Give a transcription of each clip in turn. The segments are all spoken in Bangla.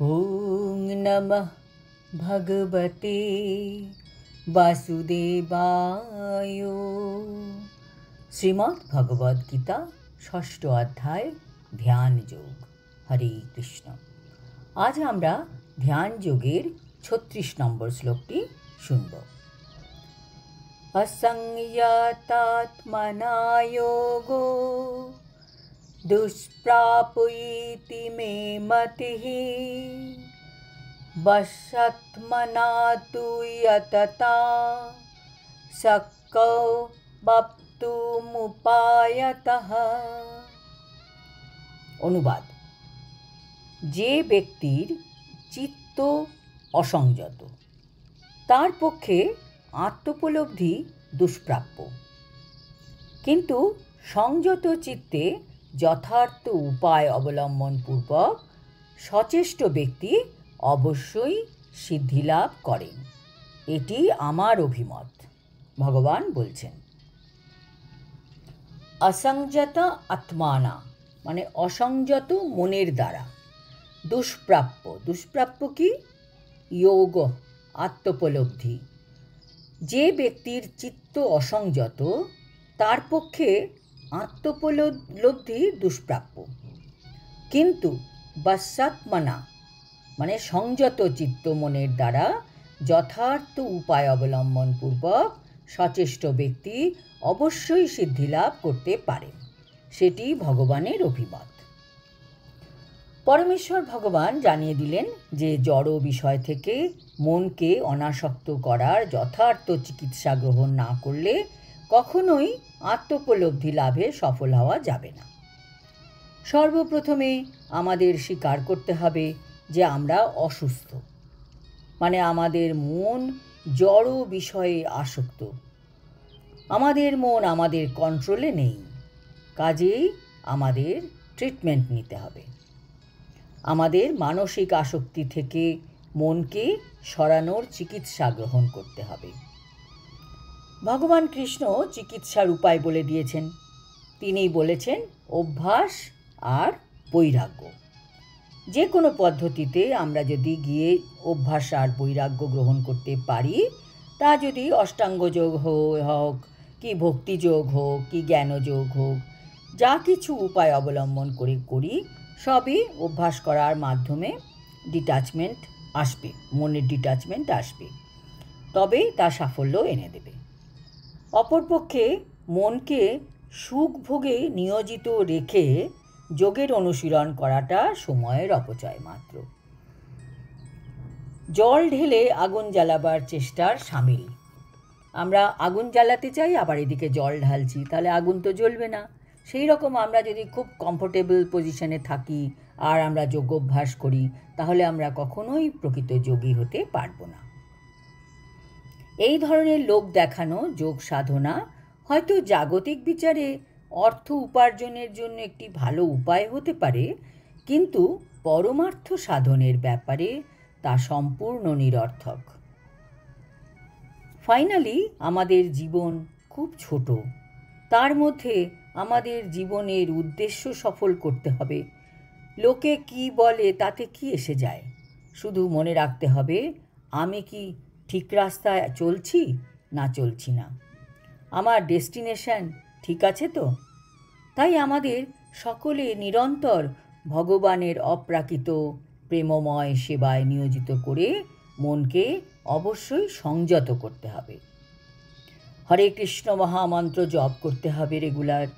ওং নমঃ ভগবতে বাসুদেবায়। শ্রীমদ্ ভগবদ গীতা ষষ্ঠ অধ্যায় ধ্যান যোগ। হরে কৃষ্ণ। আজ আমরা ধ্যান যোগের ৩৬ নম্বর শ্লোকটি শুনব। অসংযতাত্মনা যোগো দুষ্প্রাপ্যেতি মে মতিঃ বশাত্মনা তু যততা শক্যো বপ্তুমুপায়তঃ। অনুবাদ: যে ব্যক্তির চিত্ত অসংযত তার পক্ষে আত্মোপলব্ধি দুষ্প্রাপ্য, কিন্তু সংযত চিত্তে যথার্থ উপায় অবলম্বনপূর্বক সচেষ্ট ব্যক্তি অবশ্যই সিদ্ধিলাভ করেন। এটি আমার অভিমত। ভগবান বলছেন, অসংযত আত্মানা মানে অসংযত মনের দ্বারা, দুষ্প্রাপ্য, দুষ্প্রাপ্য কি? যোগ, আত্মোপলব্ধি। যে ব্যক্তির চিত্ত অসংযত তার পক্ষে আত্মোপলব্ধি দুষ্প্রাপ্য, কিন্তু বশাত্মনা মানে সংযত চিত্ত মনের দ্বারা যথার্থ উপায় অবলম্বনপূর্বক সচেষ্ট ব্যক্তি অবশ্যই সিদ্ধিলাভ করতে পারেন। সেটি ভগবানের অভিমত। পরমেশ্বর ভগবান জানিয়ে দিলেন যে জড় বিষয় থেকে মনকে অনাসক্ত করার যথার্থ চিকিৎসা গ্রহণ না করলে কখনোই আত্মোপলব্ধি লাভে সফল হওয়া যাবে না। সর্বপ্রথমে আমাদের স্বীকার করতে হবে যে আমরা অসুস্থ, মানে আমাদের মন জড় বিষয়ে আসক্ত। আমাদের মন আমাদের কন্ট্রোলে নেই, কাজেই আমাদের ট্রিটমেন্ট নিতে হবে। আমাদের মানসিক আসক্তি থেকে মনকে সরানোর চিকিৎসা গ্রহণ করতে হবে। ভগবান কৃষ্ণ চিকিৎসার উপায় বলে দিয়েছেন। তিনি বলেছেন অভ্যাস আর বৈরাগ্য। যে কোনো পদ্ধতিতে আমরা যদি গিয়ে অভ্যাস আর বৈরাগ্য গ্রহণ করতে পারি, তা যদি অষ্টাঙ্গ যোগ হোক কি ভক্তিযোগ হোক কি জ্ঞানযোগ হোক, যা কিছু উপায় অবলম্বন করে করি, সবই অভ্যাস করার মাধ্যমে ডিটাচমেন্ট আসবে, মনের ডিটাচমেন্ট আসবে, তবেই তা সাফল্য এনে দেবে। অপরপক্ষে মনকে সুখ ভোগে নিয়োজিত রেখে যোগের অনুশীলন করাটা সময়ের অপচয় মাত্র। জল ঢেলে আগুন জ্বালাবার চেষ্টার সামিল। আমরা আগুন জ্বালাতে চাই, আবার এদিকে জল ঢালছি, তাহলে আগুন তো জ্বলবে না। সেই রকম আমরা যদি খুব কমফোর্টেবল পজিশনে থাকি আর আমরা যোগ অভ্যাস করি, তাহলে আমরা কখনোই প্রকৃত যোগী হতে পারবো না। এই ধরনের লোক দেখানো যোগ সাধনা হয়তো জাগতিক বিচারে অর্থ উপার্জনের জন্য একটি ভালো উপায় হতে পারে, কিন্তু পরমার্থ সাধনের ব্যাপারে তা সম্পূর্ণ নিরর্থক। ফাইনালি আমাদের জীবন খুব ছোট, তার মধ্যে আমাদের জীবনের উদ্দেশ্য সফল করতে হবে। লোকে কি বলে তাতে কি এসে যায়? শুধু মনে রাখতে হবে আমি কি ঠিক রাস্তায় চলছি না চলছি না, আমার ডেস্টিনেশন ঠিক আছে তো। তাই আমাদের সকলে নিরন্তর ভগবানের অপ্রাকৃত প্রেমময় সেবায় নিয়োজিত করে মনকে অবশ্যই সংযত করতে হবে। হরে কৃষ্ণ মহামন্ত্র জপ করতে হবে রেগুলার,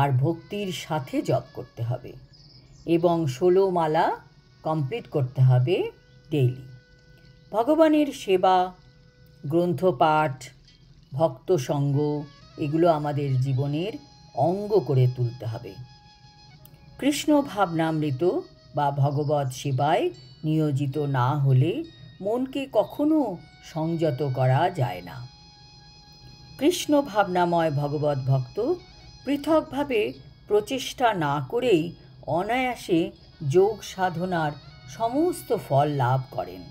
আর ভক্তির সাথে জপ করতে হবে, এবং 16 মালা কমপ্লিট করতে হবে ডেইলি। ভগবানের সেবা, গ্রন্থপাঠ, ভক্ত সঙ্গ এগুলো আমাদের জীবনের অঙ্গ করে তুলতে হবে। কৃষ্ণ ভাবনামৃত বা ভগবৎ সেবায় নিয়োজিত না হলে মনকে কখনো সংযত করা যায় না। কৃষ্ণ ভাবনাময় ভগবৎ ভক্ত পৃথকভাবে প্রচেষ্টা না করেই অনায়াসে যোগ সাধনার সমস্ত ফল লাভ করেন,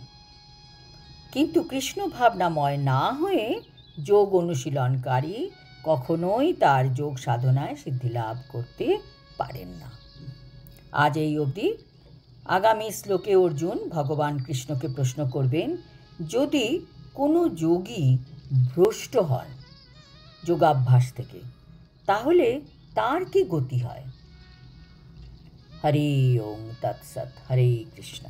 কিন্তু কৃষ্ণ ভাবনাময় না হয়ে যোগ অনুশীলনকারী কখনোই তার যোগ সাধনায় সিদ্ধি লাভ করতে পারেন না। আজ এই অবধি। আগামী শ্লোকে অর্জুন ভগবান কৃষ্ণকে প্রশ্ন করবেন, যদি কোনো যোগী ভ্রষ্ট হন যোগাভ্যাস থেকে, তাহলে তার কি গতি হয়? হরি ওম তৎসৎ। হরে কৃষ্ণ।